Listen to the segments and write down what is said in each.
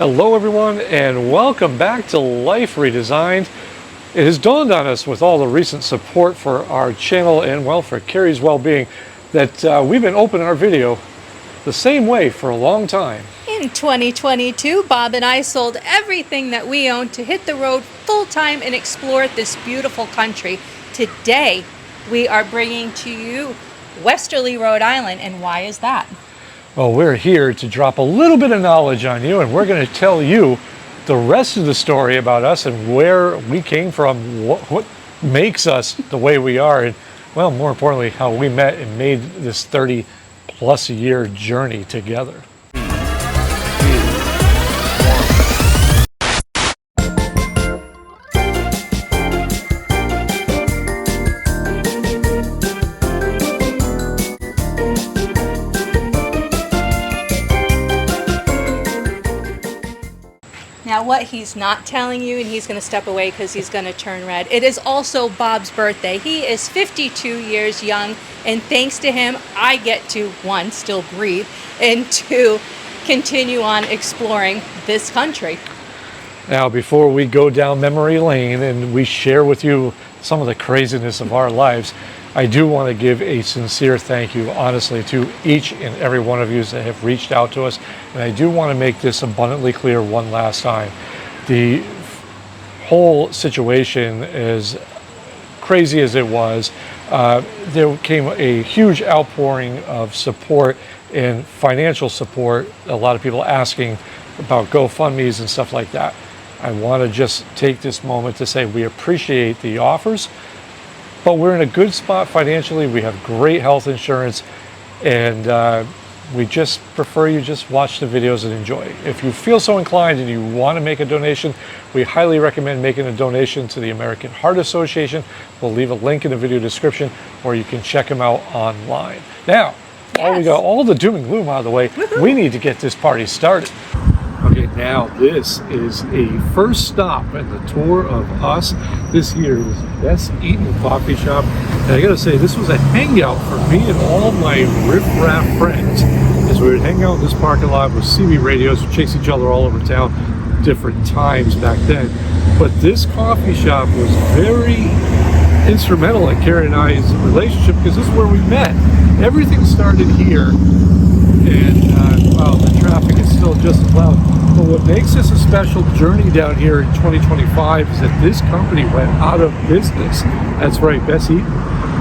Hello everyone and welcome back to Life Redesigned. It has dawned on us with all the recent support for our channel and for Karri's well-being that we've been opening our video the same way for a long time. In 2022, Bob and I sold everything that we owned to hit the road full-time and explore this beautiful country. Today, we are bringing to you Westerly, Rhode Island, and why is that? Well, we're here to drop a little bit of knowledge on you, and we're going to tell you the rest of the story about us and where we came from, what makes us the way we are, and, well, more importantly, how we met and made this 30-plus year journey together. Now, what he's not telling you, and he's going to step away because he's going to turn red, it is also Bob's birthday. He is 52 years young, and thanks to him, I get to, one, still breathe, and two, continue on exploring this country. Now, before we go down memory lane and we share with you some of the craziness of our lives, I do want to give a sincere thank you, honestly, to each and every one of you that have reached out to us. And I do want to make this abundantly clear one last time. The whole situation, as crazy as it was, there came a huge outpouring of support and financial support. A lot of people asking about GoFundMes and stuff like that. I want to just take this moment to say we appreciate the offers, but we're in a good spot financially. We have great health insurance, and we just prefer you just watch the videos and enjoy. If you feel so inclined and you want to make a donation, we highly recommend making a donation to the American Heart Association. We'll leave a link in the video description, or you can check them out online. Now, while we got all the doom and gloom out of the way, we need to get this party started. Okay, now this is a first stop in the tour of us this year's Best Eaten Coffee Shop. And I gotta say, this was a hangout for me and all my riff-raff friends as we would hang out in this parking lot with CB radios, chase each other all over town, different times back then. But this coffee shop was very instrumental in Karri and I's relationship because this is where we met. Everything started here, and wow, the traffic is still just as loud. But what makes this a special journey down here in 2025 is that this company went out of business. That's right, Best Eaten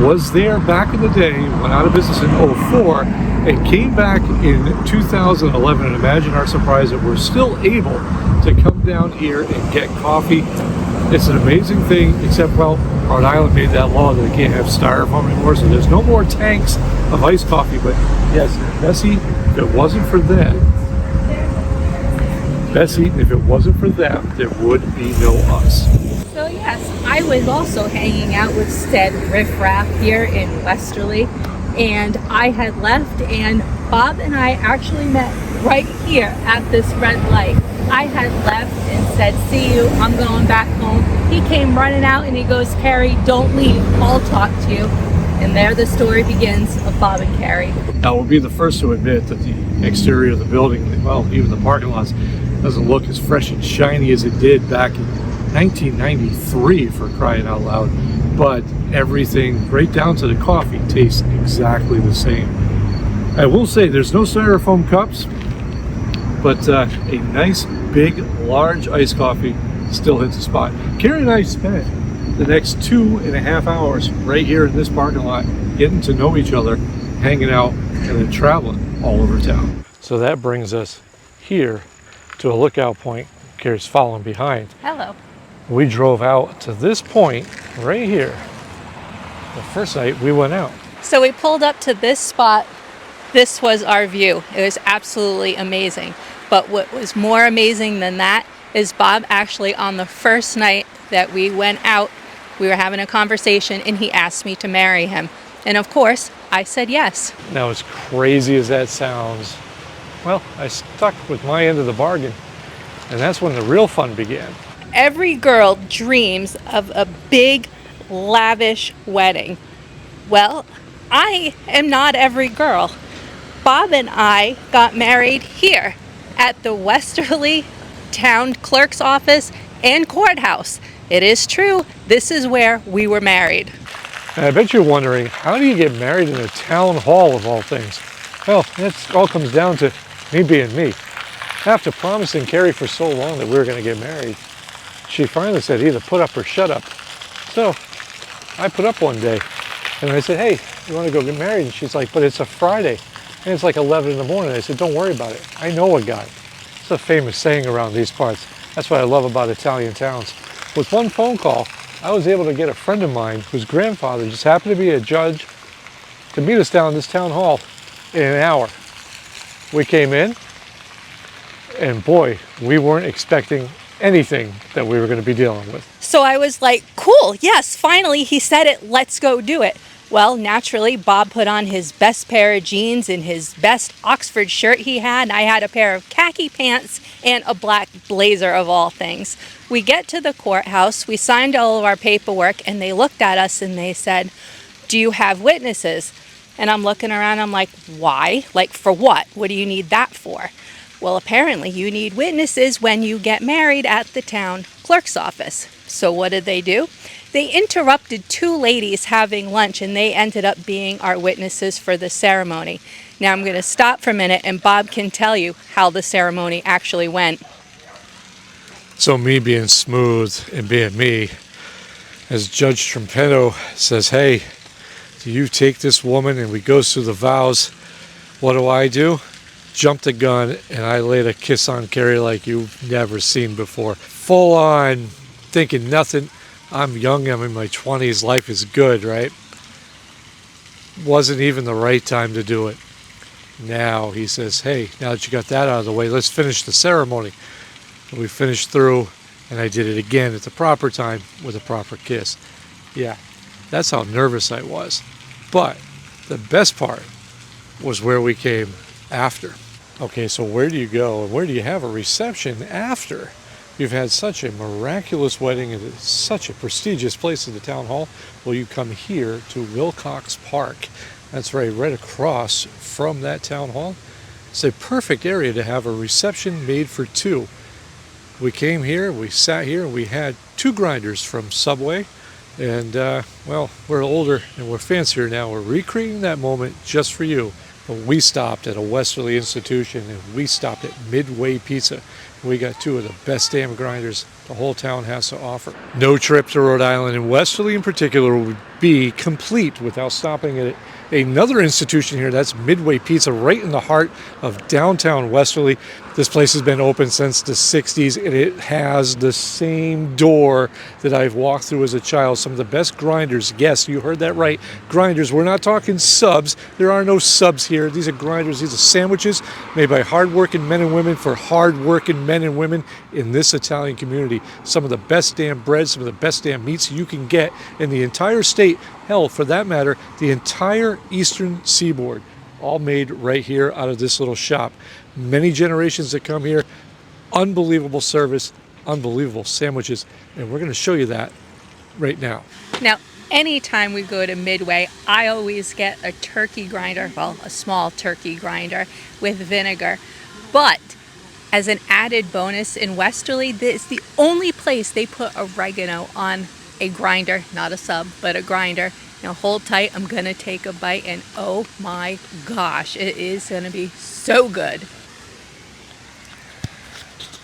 was there back in the day, went out of business in 2004, and came back in 2011. And imagine our surprise that we're still able to come down here and get coffee. It's an amazing thing, except, well, Rhode Island made that law that they can't have styrofoam anymore, so there's no more tanks of iced coffee. But yes, Bessie, if it wasn't for them, Bessie, if it wasn't for them, there would be no us. So yes, I was also hanging out with said riffraff here in Westerly, and I had left, and Bob and I actually met right here at this red light. I had left and said, "See you, I'm going back home." He came running out and he goes, "Karri, don't leave, I'll talk to you." And there the story begins of Bob and Karri. Now, we'll be the first to admit that the exterior of the building, well, even the parking lots, doesn't look as fresh and shiny as it did back in 1993, for crying out loud. But everything, right down to the coffee, tastes exactly the same. I will say there's no styrofoam cups, but a nice, big, large iced coffee still hits the spot. Karri and I spent the next 2.5 hours right here in this parking lot getting to know each other, hanging out, and then traveling all over town. So that brings us here to a lookout point. Karri's following behind. Hello. We drove out to this point right here. The first night we went out. So we pulled up to this spot. This was our view. It was absolutely amazing. But what was more amazing than that is Bob actually, on the first night that we went out, we were having a conversation and he asked me to marry him. And of course, I said yes. Now, as crazy as that sounds, well, I stuck with my end of the bargain, and that's when the real fun began. Every girl dreams of a big, lavish wedding. Well, I am not every girl. Bob and I got married here at the Westerly town clerk's office and courthouse. It is true, this is where we were married. And I bet you're wondering, how do you get married in a town hall of all things? Well, that all comes down to me being me. After promising Karri for so long that we were going to get married, she finally said either put up or shut up. So I put up one day and I said, hey, you want to go get married? And she's like, but it's a Friday and it's like 11 in the morning. I said, don't worry about it. I know a guy. It's a famous saying around these parts. That's what I love about Italian towns. With one phone call, I was able to get a friend of mine whose grandfather just happened to be a judge to meet us down in this town hall in an hour. We came in, and boy, we weren't expecting anything that we were going to be dealing with. So I was like, cool, yes, finally he said it, let's go do it. Well, naturally, Bob put on his best pair of jeans and his best Oxford shirt he had. And I had a pair of khaki pants and a black blazer of all things. We get to the courthouse, we signed all of our paperwork, and they looked at us and they said, do you have witnesses? And I'm looking around, I'm like, why? Like, for what? What do you need that for? Well, apparently you need witnesses when you get married at the town clerk's office. So what did they do? They interrupted two ladies having lunch, and they ended up being our witnesses for the ceremony. Now I'm going to stop for a minute, and Bob can tell you how the ceremony actually went. So me being smooth and being me, as Judge Trompetto says, hey, do you take this woman? And we go through the vows. What do? Jump the gun, and I laid a kiss on Karri like you've never seen before. Full on, thinking nothing. I'm young, I'm in my 20s, life is good, right? Wasn't even the right time to do it. Now he says, hey, now that you got that out of the way, let's finish the ceremony. And we finished through, and I did it again at the proper time with a proper kiss. Yeah, that's how nervous I was. But the best part was where we came after. Okay, so where do you go and where do you have a reception after you've had such a miraculous wedding and it's such a prestigious place in the town hall? Well, you come here to Wilcox Park. That's right across from that town hall. It's a perfect area to have a reception made for two. We came here, we sat here, and we had two grinders from Subway. And, well, we're older and we're fancier now. We're recreating that moment just for you. But we stopped at a Westerly institution, and we stopped at Midway Pizza. We got two of the best damn grinders the whole town has to offer. No trip to Rhode Island, and Westerly in particular, would be complete without stopping at another institution here. That's Midway Pizza, right in the heart of downtown Westerly. This place has been open since the 60s, and it has the same door that I've walked through as a child. Some of the best grinders. Yes, you heard that right. Grinders. We're not talking subs. There are no subs here. These are grinders. These are sandwiches made by hardworking men and women for hardworking men and women in this Italian community. Some of the best damn bread, some of the best damn meats you can get in the entire state. Hell, for that matter, the entire eastern seaboard. All made right here out of this little shop. Many generations that come here, unbelievable service, unbelievable sandwiches, and we're going to show you that right now. Now, anytime we go to Midway, I always get a turkey grinder, well, a small turkey grinder with vinegar. But as an added bonus in Westerly, this is the only place they put oregano on a grinder, not a sub, but a grinder. Now hold tight, I'm gonna take a bite, and oh my gosh, it is gonna be so good.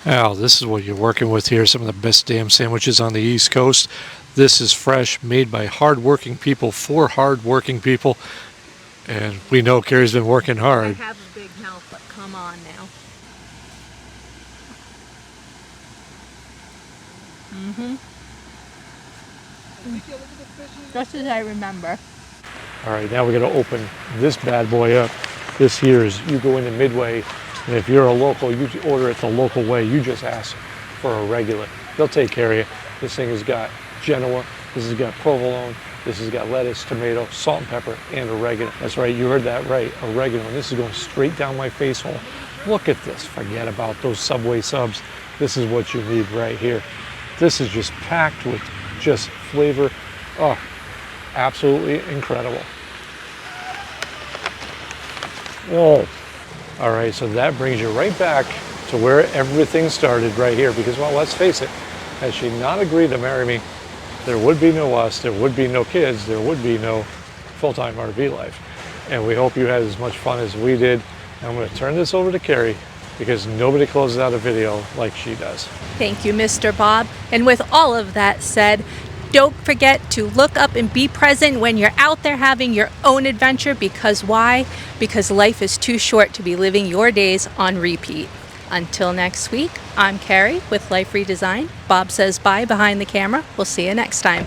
Now, this is what you're working with here. Some of the best damn sandwiches on the East Coast. This is fresh, made by hard-working people for hard-working people. And we know Karri's been working hard. I have a big mouth, but come on now. Just as I remember. All right, now we're going to open this bad boy up. This here is, you go into Midway, and if you're a local, you order it the local way. You just ask for a regular. They'll take care of you. This thing has got Genoa, this has got provolone, this has got lettuce, tomato, salt and pepper, and oregano. That's right, you heard that right, oregano. And this is going straight down my face hole. Look at this. Forget about those Subway subs. This is what you need right here. This is just packed with just flavor. Oh, absolutely incredible. Oh, all right, so that brings you right back to where everything started right here. Because, well, let's face it, had she not agreed to marry me, there would be no us, there would be no kids, there would be no full-time RV life. And we hope you had as much fun as we did. I'm going to turn this over to Karri because nobody closes out a video like she does. Thank you, Mr. Bob. And with all of that said, don't forget to look up and be present when you're out there having your own adventure. Because why? Because life is too short to be living your days on repeat. Until next week, I'm Karri with Life Redesigned. Bob says bye behind the camera. We'll see you next time.